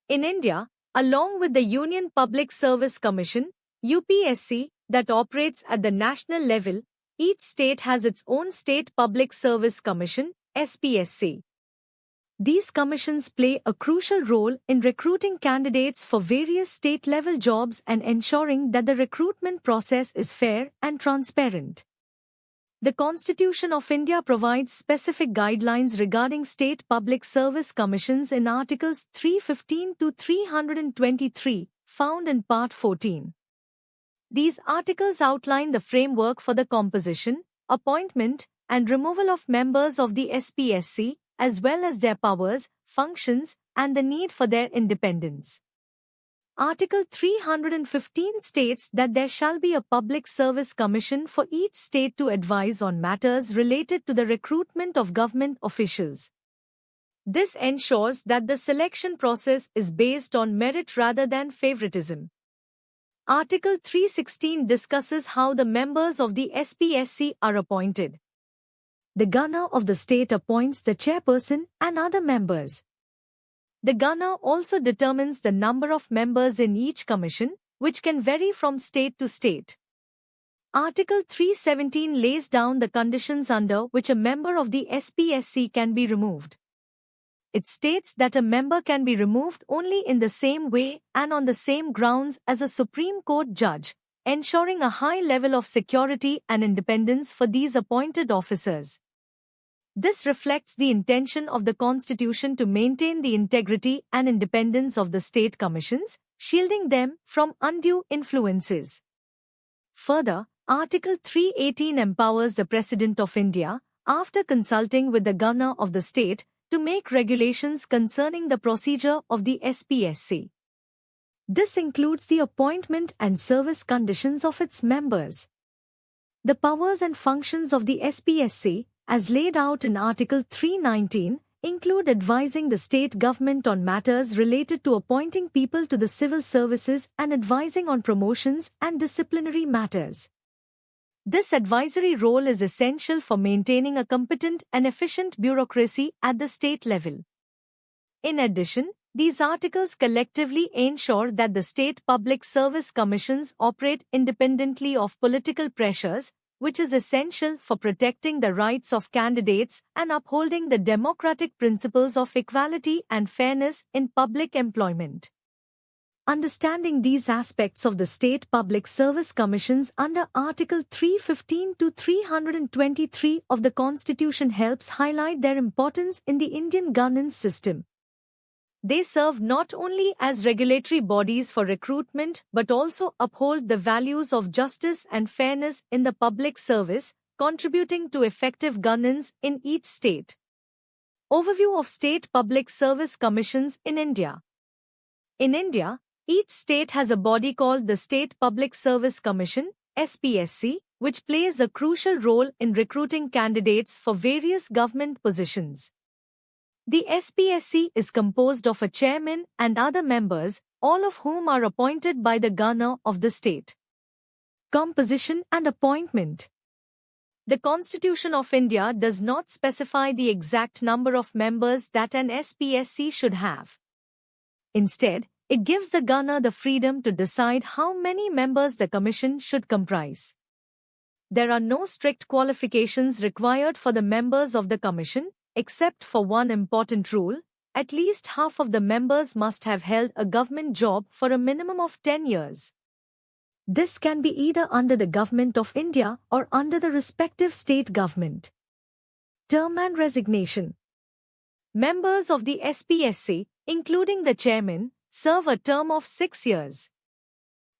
In India, along with the Union Public Service Commission, UPSC, that operates at the national level, each state has its own State Public Service Commission, SPSC. These commissions play a crucial role in recruiting candidates for various state-level jobs and ensuring that the recruitment process is fair and transparent. The Constitution of India provides specific guidelines regarding state public service commissions in Articles 315 to 323, found in Part 14. These articles outline the framework for the composition, appointment, and removal of members of the SPSC, as well as their powers, functions, and the need for their independence. Article 315 states that there shall be a public service commission for each state to advise on matters related to the recruitment of government officials. This ensures that the selection process is based on merit rather than favoritism. Article 316 discusses how the members of the SPSC are appointed. The governor of the state appoints the chairperson and other members. The governor also determines the number of members in each commission, which can vary from state to state. Article 317 lays down the conditions under which a member of the SPSC can be removed. It states that a member can be removed only in the same way and on the same grounds as a Supreme Court judge, ensuring a high level of security and independence for these appointed officers. This reflects the intention of the Constitution to maintain the integrity and independence of the state commissions, shielding them from undue influences. Further, Article 318 empowers the President of India, after consulting with the governor of the state, to make regulations concerning the procedure of the SPSC. This includes the appointment and service conditions of its members. The powers and functions of the SPSC, as laid out in Article 319, include advising the state government on matters related to appointing people to the civil services and advising on promotions and disciplinary matters. This advisory role is essential for maintaining a competent and efficient bureaucracy at the state level. In addition, these articles collectively ensure that the state public service commissions operate independently of political pressures, which is essential for protecting the rights of candidates and upholding the democratic principles of equality and fairness in public employment. Understanding these aspects of the State Public Service Commissions under Article 315 to 323 of the Constitution helps highlight their importance in the Indian governance system. They serve not only as regulatory bodies for recruitment but also uphold the values of justice and fairness in the public service, contributing to effective governance in each state. Overview of State Public Service Commissions in India. In India, each state has a body called the State Public Service Commission, SPSC, which plays a crucial role in recruiting candidates for various government positions. The SPSC is composed of a chairman and other members, all of whom are appointed by the governor of the state. Composition and appointment. The Constitution of India does not specify the exact number of members that an SPSC should have. Instead, it gives the governor the freedom to decide how many members the commission should comprise. There are no strict qualifications required for the members of the commission, except for one important rule: at least half of the members must have held a government job for a minimum of 10 years. This can be either under the Government of India or under the respective state government. Term and resignation. Members of the SPSC, including the chairman, serve a term of 6 years.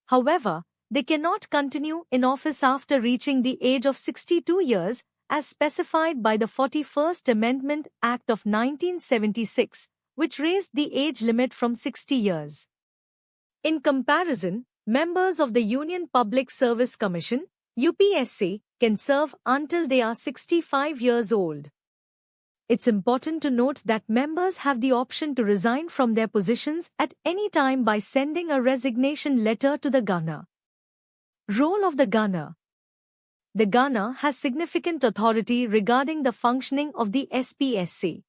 However, they cannot continue in office after reaching the age of 62 years, as specified by the 41st Amendment Act of 1976, which raised the age limit from 60 years. In comparison, members of the Union Public Service Commission, UPSC, can serve until they are 65 years old. It's important to note that members have the option to resign from their positions at any time by sending a resignation letter to the governor. Role of the governor. The governor has significant authority regarding the functioning of the SPSC.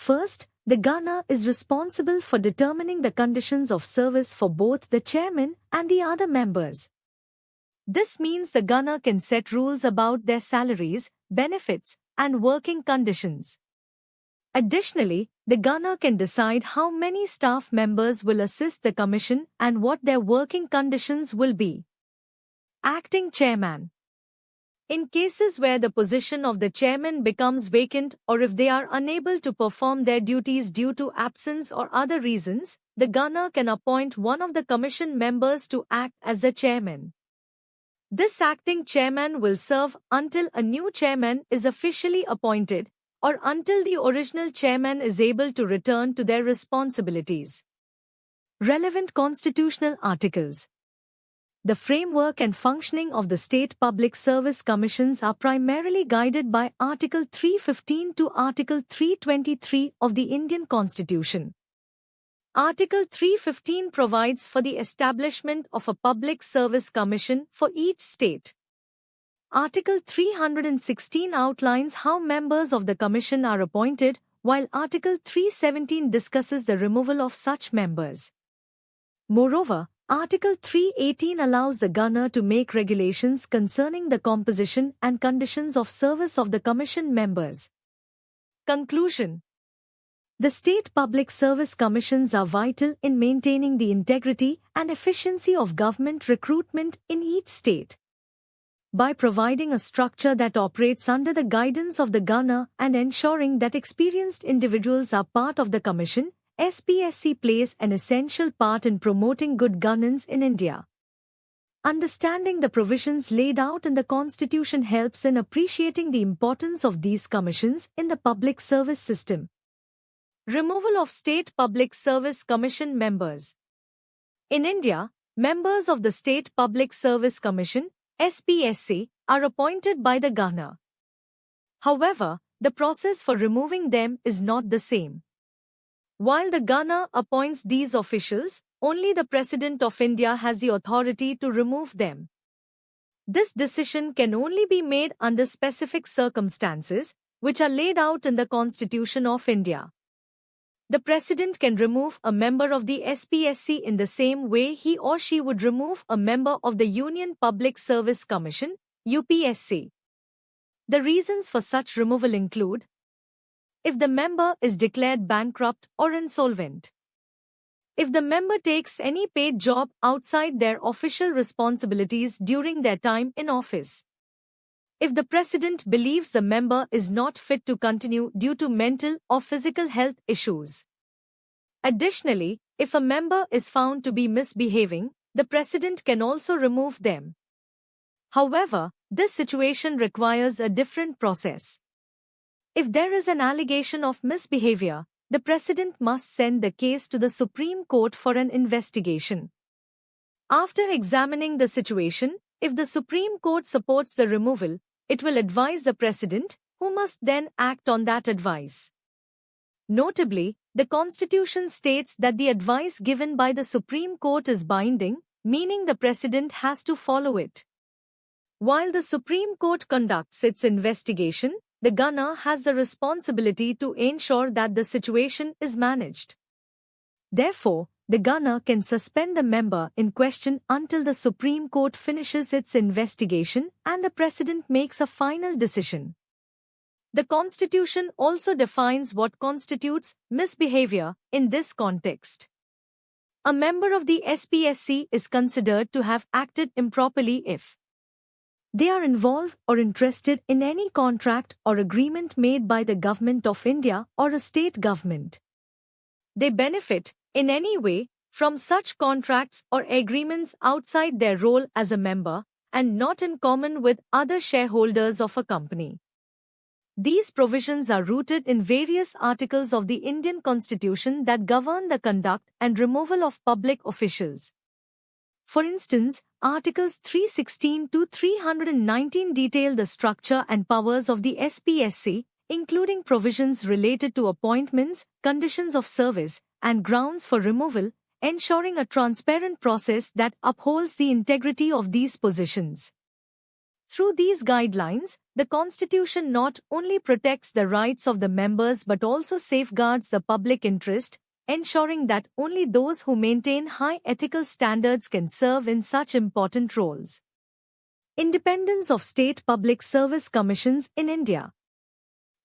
First, the Gunner is responsible for determining the conditions of service for both the chairman and the other members. This means the Gunner can set rules about their salaries, benefits, and working conditions. Additionally, the Gunner can decide how many staff members will assist the Commission and what their working conditions will be. Acting Chairman. In cases where the position of the chairman becomes vacant or if they are unable to perform their duties due to absence or other reasons, the Gunner can appoint one of the Commission members to act as the chairman. This acting chairman will serve until a new chairman is officially appointed or until the original chairman is able to return to their responsibilities. Relevant constitutional articles. The framework and functioning of the State Public Service Commissions are primarily guided by Article 315 to Article 323 of the Indian Constitution. Article 315 provides for the establishment of a Public Service Commission for each state. Article 316 outlines how members of the Commission are appointed, while Article 317 discusses the removal of such members. Moreover, Article 318 allows the Gunner to make regulations concerning the composition and conditions of service of the Commission members. Conclusion. The State Public Service Commissions are vital in maintaining the integrity and efficiency of government recruitment in each state. By providing a structure that operates under the guidance of the Gunner and ensuring that experienced individuals are part of the Commission, SPSC plays an essential part in promoting good governance in India. Understanding the provisions laid out in the Constitution helps in appreciating the importance of these commissions in the public service system. Removal of State Public Service Commission members. In India, members of the State Public Service Commission, SPSC, are appointed by the Gunner. However, the process for removing them is not the same. While the Gunner appoints these officials, only the President of India has the authority to remove them. This decision can only be made under specific circumstances, which are laid out in the Constitution of India. The President can remove a member of the SPSC in the same way he or she would remove a member of the Union Public Service Commission, UPSC. The reasons for such removal include: if the member is declared bankrupt or insolvent, if the member takes any paid job outside their official responsibilities during their time in office, if the President believes the member is not fit to continue due to mental or physical health issues. Additionally, if a member is found to be misbehaving, the President can also remove them. However, this situation requires a different process. If there is an allegation of misbehavior, the President must send the case to the Supreme Court for an investigation. After examining the situation, if the Supreme Court supports the removal, it will advise the President, who must then act on that advice. Notably, the Constitution states that the advice given by the Supreme Court is binding, meaning the President has to follow it. While the Supreme Court conducts its investigation, the Gunner has the responsibility to ensure that the situation is managed. Therefore, the Gunner can suspend the member in question until the Supreme Court finishes its investigation and the President makes a final decision. The Constitution also defines what constitutes misbehavior in this context. A member of the SPSC is considered to have acted improperly if they are involved or interested in any contract or agreement made by the Government of India or a state government. They benefit, in any way, from such contracts or agreements outside their role as a member, and not in common with other shareholders of a company. These provisions are rooted in various articles of the Indian Constitution that govern the conduct and removal of public officials. For instance, Articles 316 to 319 detail the structure and powers of the SPSC, including provisions related to appointments, conditions of service, and grounds for removal, ensuring a transparent process that upholds the integrity of these positions. Through these guidelines, the Constitution not only protects the rights of the members but also safeguards the public interest, ensuring that only those who maintain high ethical standards can serve in such important roles. Independence of State Public Service Commissions in India.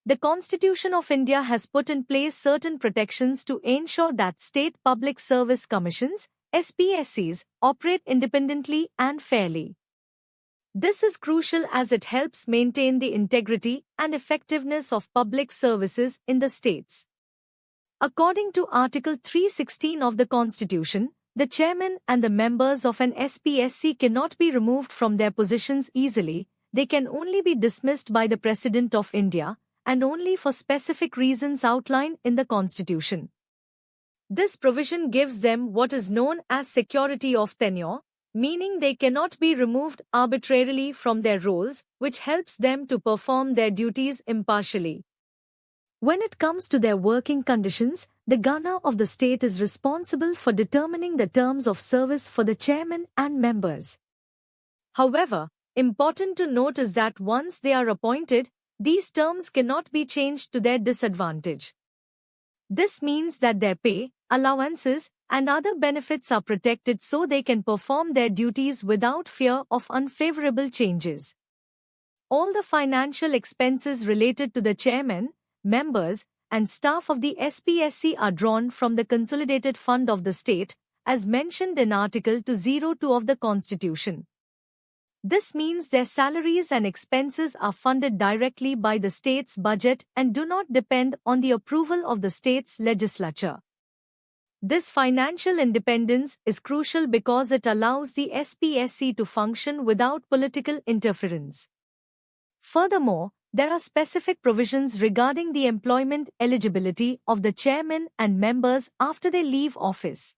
The Constitution of India has put in place certain protections to ensure that State Public Service Commissions, SPSCs, operate independently and fairly. This is crucial as it helps maintain the integrity and effectiveness of public services in the states. According to Article 316 of the Constitution, the chairman and the members of an SPSC cannot be removed from their positions easily. They can only be dismissed by the President of India, and only for specific reasons outlined in the Constitution. This provision gives them what is known as security of tenure, meaning they cannot be removed arbitrarily from their roles, which helps them to perform their duties impartially. When it comes to their working conditions, the governor of the state is responsible for determining the terms of service for the chairman and members. However, important to note is that once they are appointed, these terms cannot be changed to their disadvantage. This means that their pay, allowances, and other benefits are protected so they can perform their duties without fear of unfavorable changes. All the financial expenses related to the chairman, members, and staff of the SPSC are drawn from the Consolidated Fund of the state, as mentioned in Article 202 of the Constitution. This means their salaries and expenses are funded directly by the state's budget and do not depend on the approval of the state's legislature. This financial independence is crucial because it allows the SPSC to function without political interference. Furthermore, there are specific provisions regarding the employment eligibility of the chairman and members after they leave office.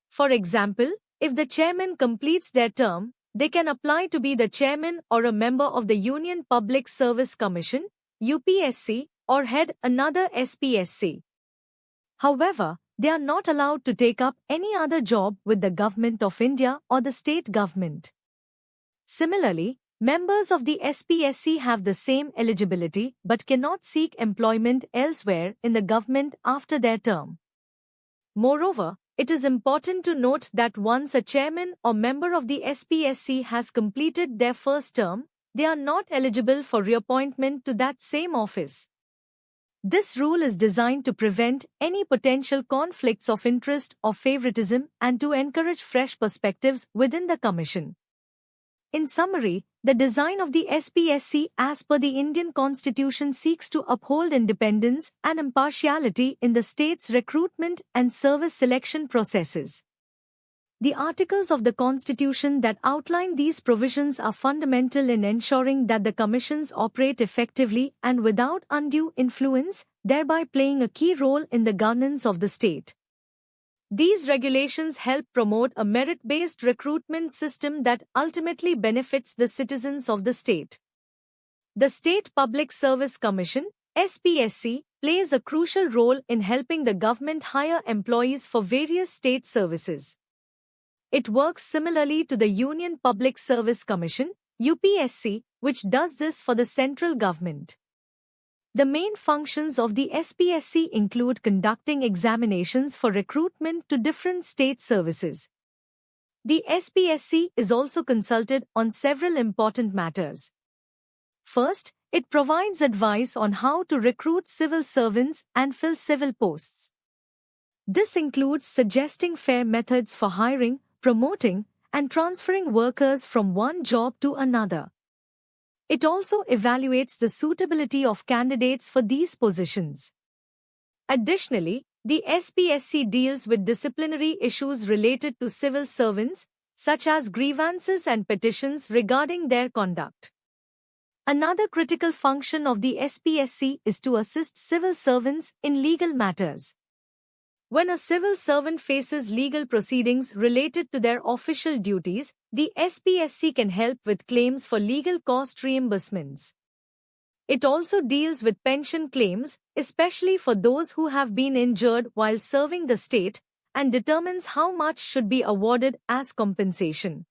For example, if the chairman completes their term, they can apply to be the chairman or a member of the Union Public Service Commission, UPSC, or head another SPSC. However, they are not allowed to take up any other job with the Government of India or the state government. Similarly, members of the SPSC have the same eligibility but cannot seek employment elsewhere in the government after their term. Moreover, it is important to note that once a chairman or member of the SPSC has completed their first term, they are not eligible for reappointment to that same office. This rule is designed to prevent any potential conflicts of interest or favoritism and to encourage fresh perspectives within the Commission. In summary, the design of the SPSC as per the Indian Constitution seeks to uphold independence and impartiality in the state's recruitment and service selection processes. The articles of the Constitution that outline these provisions are fundamental in ensuring that the commissions operate effectively and without undue influence, thereby playing a key role in the governance of the state. These regulations help promote a merit-based recruitment system that ultimately benefits the citizens of the state. The State Public Service Commission, SPSC, plays a crucial role in helping the government hire employees for various state services. It works similarly to the Union Public Service Commission, UPSC, which does this for the central government. The main functions of the SPSC include conducting examinations for recruitment to different state services. The SPSC is also consulted on several important matters. First, it provides advice on how to recruit civil servants and fill civil posts. This includes suggesting fair methods for hiring, promoting, and transferring workers from one job to another. It also evaluates the suitability of candidates for these positions. Additionally, the SPSC deals with disciplinary issues related to civil servants, such as grievances and petitions regarding their conduct. Another critical function of the SPSC is to assist civil servants in legal matters. When a civil servant faces legal proceedings related to their official duties, the SPSC can help with claims for legal cost reimbursements. It also deals with pension claims, especially for those who have been injured while serving the state, and determines how much should be awarded as compensation.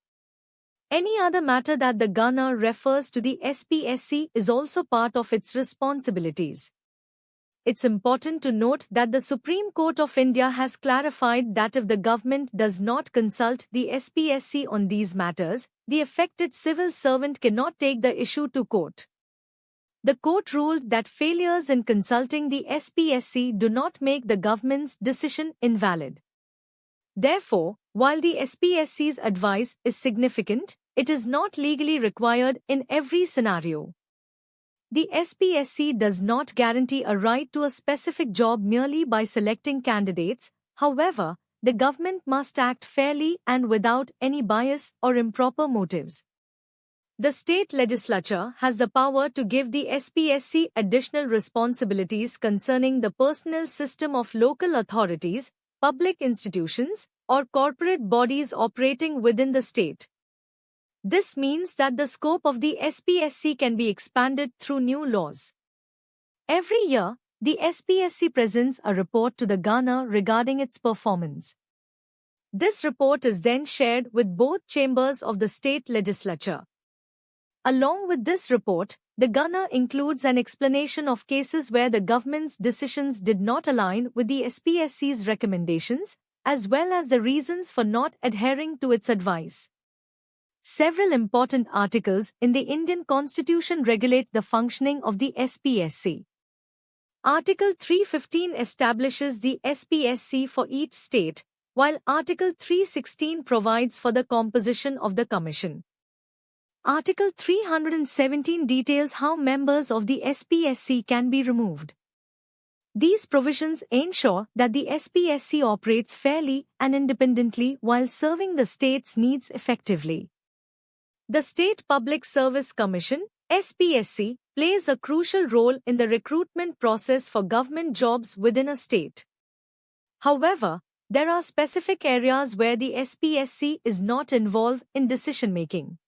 Any other matter that the Ghana refers to the SPSC is also part of its responsibilities. It's important to note that the Supreme Court of India has clarified that if the government does not consult the SPSC on these matters, the affected civil servant cannot take the issue to court. The court ruled that failures in consulting the SPSC do not make the government's decision invalid. Therefore, while the SPSC's advice is significant, it is not legally required in every scenario. The SPSC does not guarantee a right to a specific job merely by selecting candidates. However, the government must act fairly and without any bias or improper motives. The state legislature has the power to give the SPSC additional responsibilities concerning the personnel system of local authorities, public institutions, or corporate bodies operating within the state. This means that the scope of the SPSC can be expanded through new laws. Every year, the SPSC presents a report to the Ghana regarding its performance. This report is then shared with both chambers of the state legislature. Along with this report, the Ghana includes an explanation of cases where the government's decisions did not align with the SPSC's recommendations, as well as the reasons for not adhering to its advice. Several important articles in the Indian Constitution regulate the functioning of the SPSC. Article 315 establishes the SPSC for each state, while Article 316 provides for the composition of the Commission. Article 317 details how members of the SPSC can be removed. These provisions ensure that the SPSC operates fairly and independently while serving the state's needs effectively. The State Public Service Commission, SPSC, plays a crucial role in the recruitment process for government jobs within a state. However, there are specific areas where the SPSC is not involved in decision-making.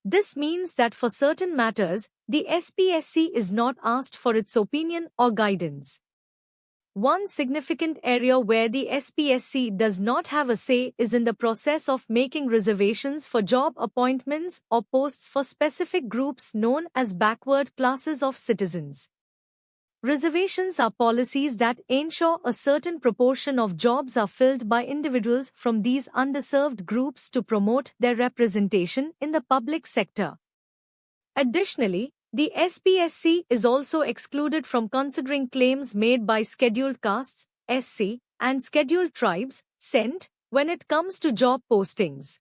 This means that for certain matters, the SPSC is not asked for its opinion or guidance. One significant area where the SPSC does not have a say is in the process of making reservations for job appointments or posts for specific groups known as backward classes of citizens. Reservations are policies that ensure a certain proportion of jobs are filled by individuals from these underserved groups to promote their representation in the public sector. Additionally, the SPSC is also excluded from considering claims made by scheduled castes, SC, and scheduled tribes, SCENT, when it comes to job postings.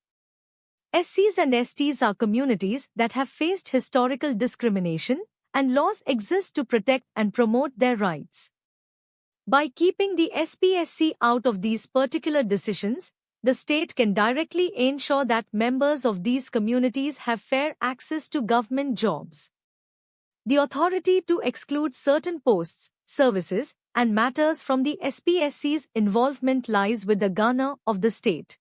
SCs and STs are communities that have faced historical discrimination, and laws exist to protect and promote their rights. By keeping the SPSC out of these particular decisions, the state can directly ensure that members of these communities have fair access to government jobs. The authority to exclude certain posts, services, and matters from the SPSC's involvement lies with the Ghana of the state.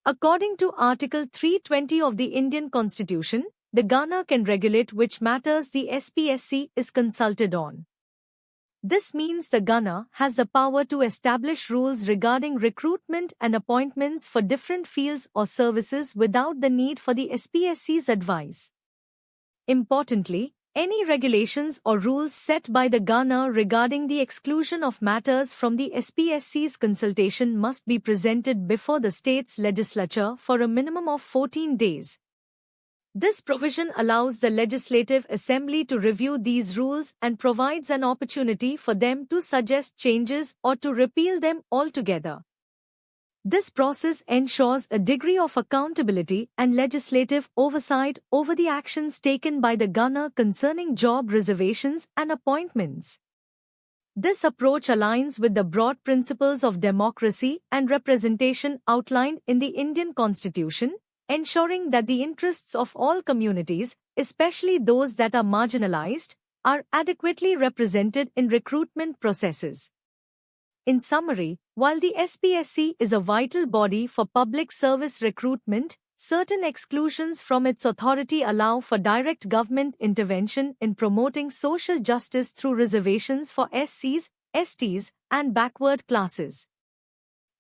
According to Article 320 of the Indian Constitution, the Ghana can regulate which matters the SPSC is consulted on. This means the Ghana has the power to establish rules regarding recruitment and appointments for different fields or services without the need for the SPSC's advice. Importantly, any regulations or rules set by the Ghana regarding the exclusion of matters from the SPSC's consultation must be presented before the state's legislature for a minimum of 14 days. This provision allows the Legislative Assembly to review these rules and provides an opportunity for them to suggest changes or to repeal them altogether. This process ensures a degree of accountability and legislative oversight over the actions taken by the Ghana concerning job reservations and appointments. This approach aligns with the broad principles of democracy and representation outlined in the Indian Constitution, ensuring that the interests of all communities, especially those that are marginalized, are adequately represented in recruitment processes. In summary, while the SPSC is a vital body for public service recruitment, certain exclusions from its authority allow for direct government intervention in promoting social justice through reservations for SCs, STs, and backward classes.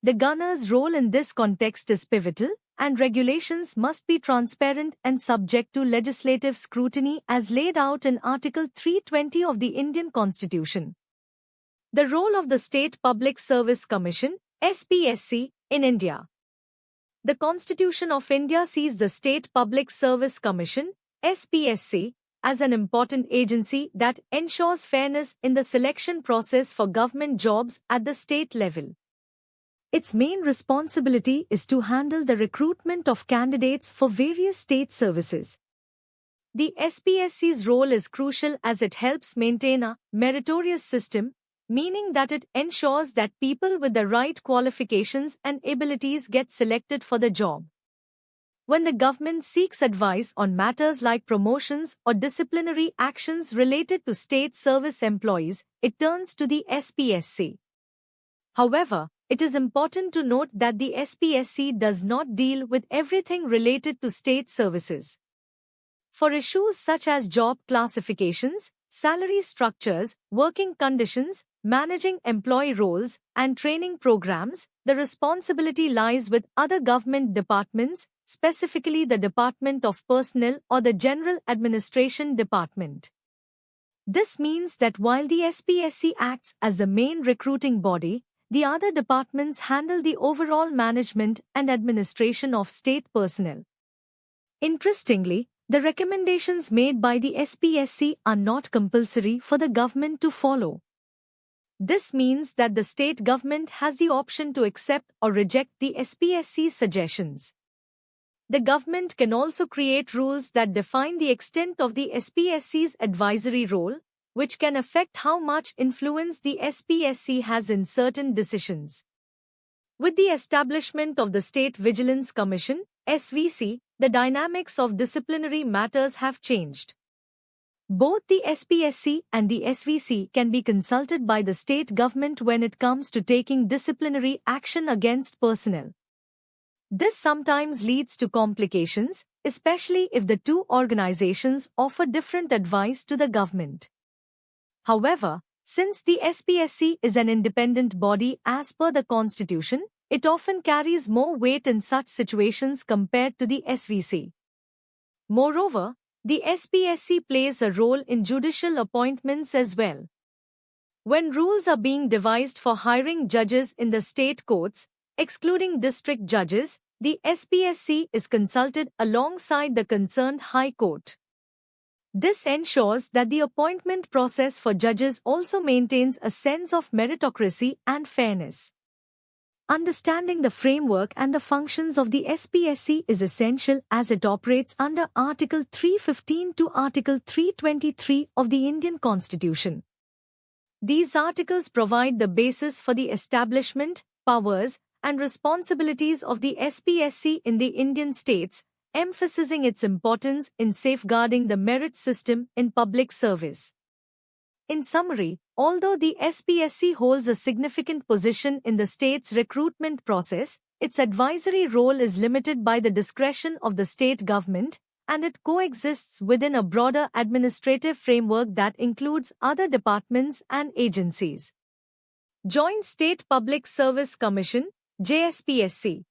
The Ghana's role in this context is pivotal, and regulations must be transparent and subject to legislative scrutiny as laid out in Article 320 of the Indian Constitution. The role of the State Public Service Commission, SPSC, in India. The Constitution of India sees the State Public Service Commission, SPSC, as an important agency that ensures fairness in the selection process for government jobs at the state level. Its main responsibility is to handle the recruitment of candidates for various state services. The SPSC's role is crucial as it helps maintain a meritorious system, meaning that it ensures that people with the right qualifications and abilities get selected for the job. When the government seeks advice on matters like promotions or disciplinary actions related to state service employees, it turns to the SPSC. However, it is important to note that the SPSC does not deal with everything related to state services. For issues such as job classifications, salary structures, working conditions, managing employee roles, and training programs, the responsibility lies with other government departments, specifically the Department of Personnel or the General Administration Department. This means that while the SPSC acts as the main recruiting body, the other departments handle the overall management and administration of state personnel. Interestingly, the recommendations made by the SPSC are not compulsory for the government to follow. This means that the state government has the option to accept or reject the SPSC's suggestions. The government can also create rules that define the extent of the SPSC's advisory role, which can affect how much influence the SPSC has in certain decisions. With the establishment of the State Vigilance Commission, SVC, the dynamics of disciplinary matters have changed. Both the SPSC and the SVC can be consulted by the state government when it comes to taking disciplinary action against personnel. This sometimes leads to complications, especially if the two organizations offer different advice to the government. However, since the SPSC is an independent body as per the Constitution, it often carries more weight in such situations compared to the SVC. Moreover, the SPSC plays a role in judicial appointments as well. When rules are being devised for hiring judges in the state courts, excluding district judges, the SPSC is consulted alongside the concerned High Court. This ensures that the appointment process for judges also maintains a sense of meritocracy and fairness. Understanding the framework and the functions of the SPSC is essential as it operates under Article 315 to Article 323 of the Indian Constitution. These articles provide the basis for the establishment, powers, and responsibilities of the SPSC in the Indian states, emphasizing its importance in safeguarding the merit system in public service. In summary, although the SPSC holds a significant position in the state's recruitment process, its advisory role is limited by the discretion of the state government, and it coexists within a broader administrative framework that includes other departments and agencies. Joint State Public Service Commission, JSPSC.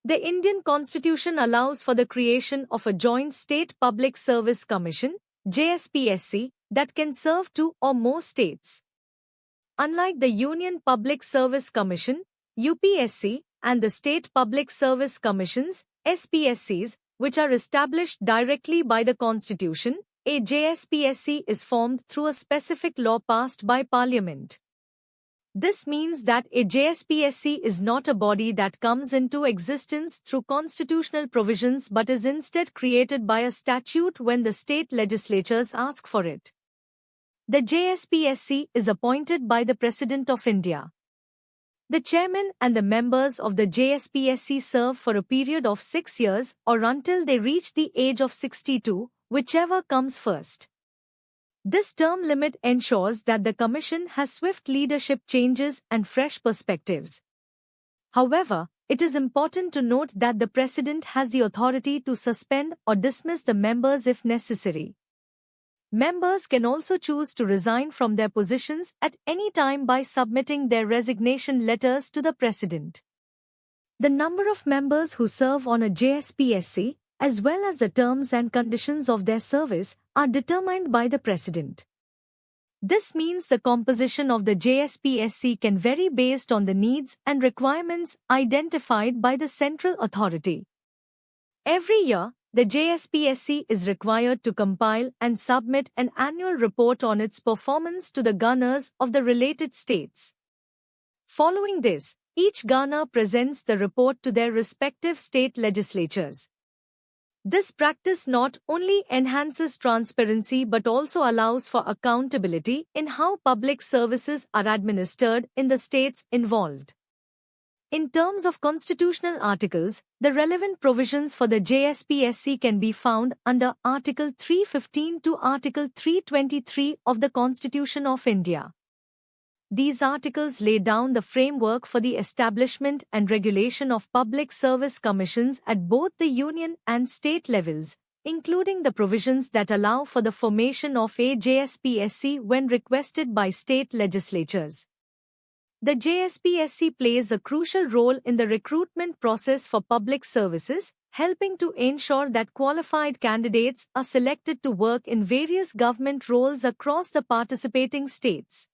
The Indian Constitution allows for the creation of a Joint State Public Service Commission, JSPSC, that can serve two or more states. Unlike the Union Public Service Commission, UPSC, and the State Public Service Commissions, SPSCs, which are established directly by the Constitution, a JSPSC is formed through a specific law passed by Parliament. This means that a JSPSC is not a body that comes into existence through constitutional provisions but is instead created by a statute when the state legislatures ask for it. The JSPSC is appointed by the President of India. The chairman and the members of the JSPSC serve for a period of 6 years or until they reach the age of 62, whichever comes first. This term limit ensures that the Commission has swift leadership changes and fresh perspectives. However, it is important to note that the President has the authority to suspend or dismiss the members if necessary. Members can also choose to resign from their positions at any time by submitting their resignation letters to the President. The number of members who serve on a JSPSC, as well as the terms and conditions of their service, are determined by the President. This means the composition of the JSPSC can vary based on the needs and requirements identified by the central authority. Every year, the JSPSC is required to compile and submit an annual report on its performance to the governors of the related states. Following this, each governor presents the report to their respective state legislatures. This practice not only enhances transparency but also allows for accountability in how public services are administered in the states involved. In terms of constitutional articles, the relevant provisions for the JSPSC can be found under Article 315 to Article 323 of the Constitution of India. These articles lay down the framework for the establishment and regulation of public service commissions at both the union and state levels, including the provisions that allow for the formation of a JSPSC when requested by state legislatures. The JSPSC plays a crucial role in the recruitment process for public services, helping to ensure that qualified candidates are selected to work in various government roles across the participating states.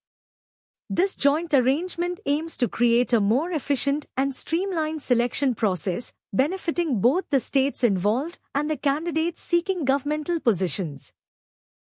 This joint arrangement aims to create a more efficient and streamlined selection process, benefiting both the states involved and the candidates seeking governmental positions.